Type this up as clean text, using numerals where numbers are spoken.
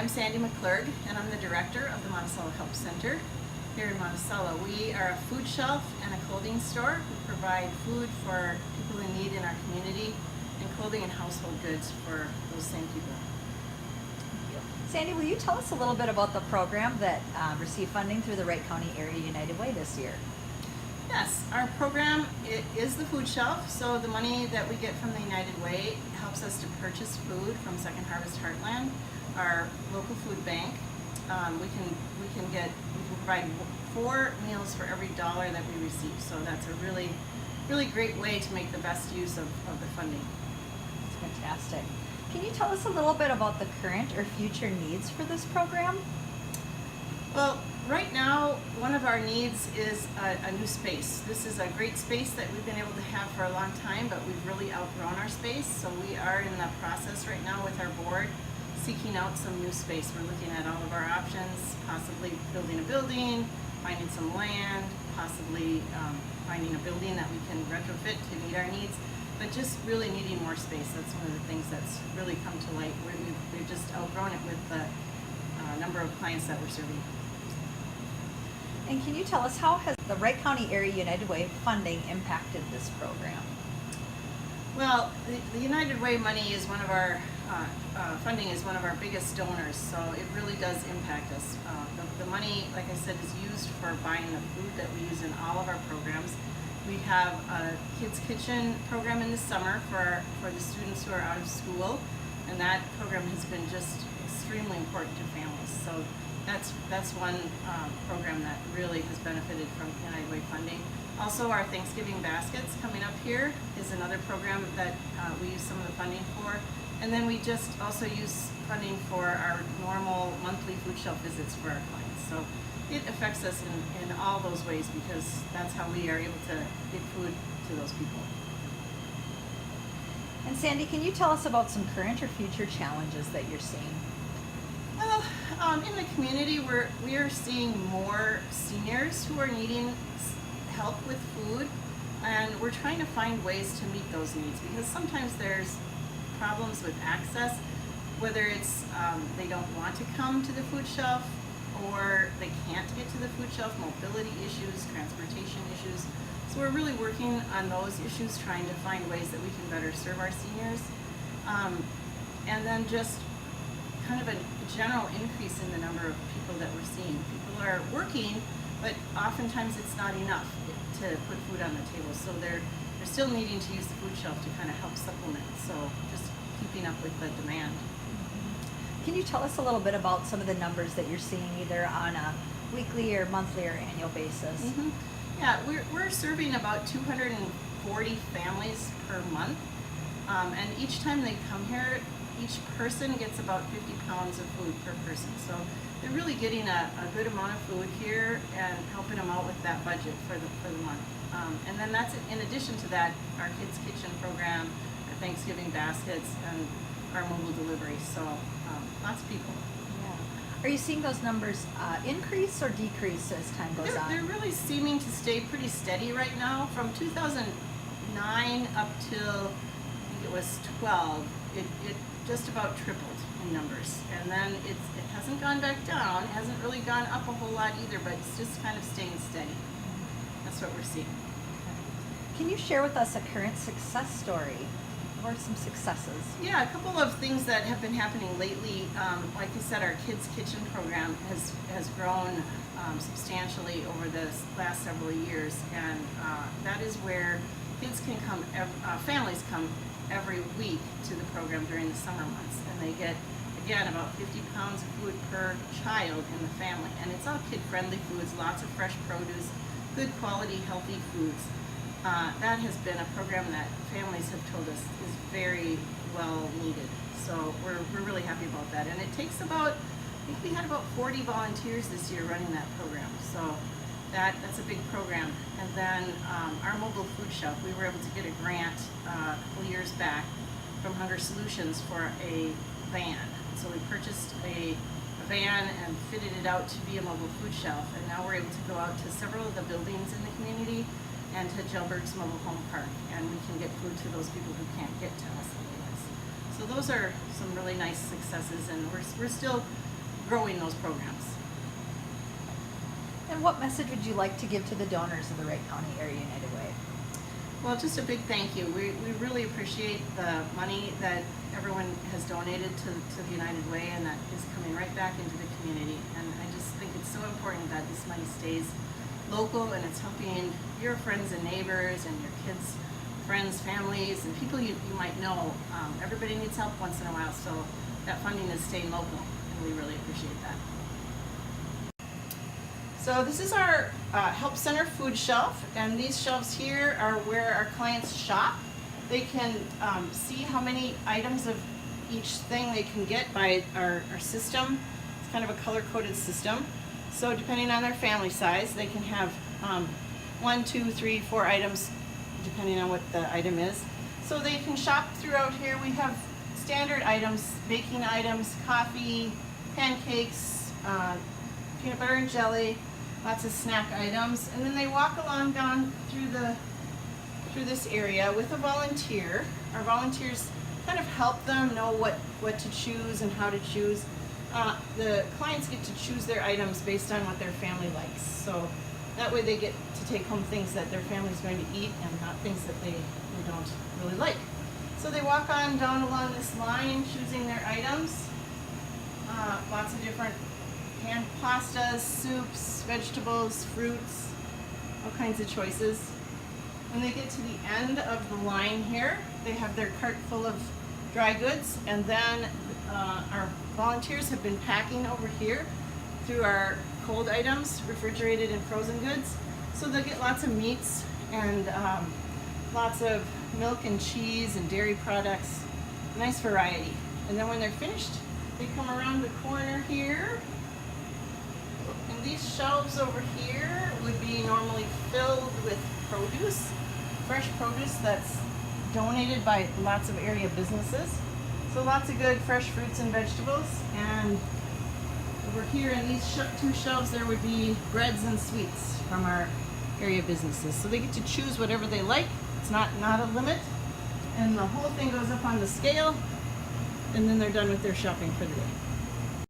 I'm Sandy McClurg, and I'm the director of the Monticello Help Center here in Monticello. We are a food shelf and a clothing store. We provide food for people in need in our community and clothing and household goods for those same people. Thank you. Sandy, will you tell us a little bit about the program that received funding through the Wright County Area United Way this year? Yes, our program is the food shelf, so the money that we get from the United Way helps us to purchase food from Second Harvest Heartland, our local food bank. We can provide 4 meals for every dollar that we receive, so that's a really great way to make the best use of the funding. That's fantastic. Can you tell us a little bit about the current or future needs for this program? Well, right now, one of our needs is a new space. This is a great space that we've been able to have for a long time, but we've really outgrown our space. So we are in the process right now with our board seeking out some new space. We're looking at all of our options, possibly building a building, finding some land, possibly finding a building that we can retrofit to meet our needs, but just really needing more space. That's one of the things that's really come to light. We've just outgrown it with the number of clients that we're serving. And can you tell us how has the Wright County Area United Way funding impacted this program? Well, the United Way money is one of our, funding is one of our biggest donors, so it really does impact us. The money, like I said, is used for buying the food that we use in all of our programs. We have a Kids Kitchen program in the summer for the students who are out of school, and that program has been just extremely important to families. So that's one program that really has benefited from United Way funding. Also, our Thanksgiving baskets coming up here is another program that we use some of the funding for. And then we just also use funding for our normal monthly food shelf visits for our clients. So it affects us in all those ways because that's how we are able to get food to those people. And Sandy, can you tell us about some current or future challenges that you're seeing? Well, in the community, we are seeing more seniors who are needing help with food, and we're trying to find ways to meet those needs because sometimes there's problems with access, whether it's they don't want to come to the food shelf or they can't get to the food shelf, mobility issues, transportation issues. So we're really working on those issues, trying to find ways that we can better serve our seniors. And then just kind of a general increase in the number of people that we're seeing. People are working, but oftentimes it's not enough to put food on the table. So they're still needing to use the food shelf to kind of help supplement. So just keeping up with the demand. Can you tell us a little bit about some of the numbers that you're seeing either on a weekly or monthly or annual basis? Mm-hmm. Yeah, we're serving about 240 families per month. And each time they come here, each person gets about 50 pounds of food per person. So they're really getting a good amount of food here and helping them out with that budget for the month. And then that's in addition to that, our Kids Kitchen program, our Thanksgiving baskets, and our mobile delivery. So lots of people. Yeah. Are you seeing those numbers increase or decrease as time goes on? They're really seeming to stay pretty steady right now. From 2009 up till I think it was 12, it just about tripled in numbers, and then it hasn't gone back down. It hasn't really gone up a whole lot either, but it's just kind of staying steady. That's what we're seeing. Can you share with us a current success story or some successes? Yeah, a couple of things that have been happening lately. Like I said, our Kids Kitchen program has grown substantially over the last several years, and that is where kids can come, families come every week to the program during the summer months, and they get, again, about 50 pounds of food per child in the family. And it's all kid-friendly foods, lots of fresh produce, good quality, healthy foods. That has been a program that families have told us is very well needed. So we're really happy about that. And it takes about, I think we had about 40 volunteers this year running that program. So that's a big program. And then our mobile food shelf, we were able to get a grant a couple years back from Hunger Solutions for a van. So we purchased a van and fitted it out to be a mobile food shelf. And now we're able to go out to several of the buildings in the community and to Jelberg's Mobile Home Park, and we can get food to those people who can't get to us otherwise. So those are some really nice successes, and we're still growing those programs. And what message would you like to give to the donors of the Wright County Area United Way? Well, just a big thank you. We really appreciate the money that everyone has donated to the United Way, and that is coming right back into the community. And I just think it's so important that this money stays local, and it's helping your friends and neighbors and your kids' friends, families, and people you might know. Everybody needs help once in a while, so that funding is staying local, and we really appreciate that. So this is our Help Center food shelf, and these shelves here are where our clients shop. They can see how many items of each thing they can get by our system. It's kind of a color-coded system. So depending on their family size, they can have 1, 2, 3, 4 items, depending on what the item is. So they can shop throughout here. We have standard items, baking items, coffee, pancakes, peanut butter and jelly, lots of snack items, and then they walk along down through this area with a volunteer. Our volunteers kind of help them know what to choose and how to choose. The clients get to choose their items based on what their family likes. So that way they get to take home things that their family's going to eat and not things that they don't really like. So they walk on down along this line choosing their items. Lots of different canned pastas, soups, vegetables, fruits, all kinds of choices. When they get to the end of the line here, they have their cart full of dry goods, and then our volunteers have been packing over here through our cold items, refrigerated and frozen goods. So they'll get lots of meats and lots of milk and cheese and dairy products, nice variety. And then when they're finished, they come around the corner here. And these shelves over here would be normally filled with produce, fresh produce that's donated by lots of area businesses. So lots of good fresh fruits and vegetables. And over here in these two shelves there would be breads and sweets from our area businesses. So they get to choose whatever they like. It's not a limit. And the whole thing goes up on the scale, and then they're done with their shopping for the day.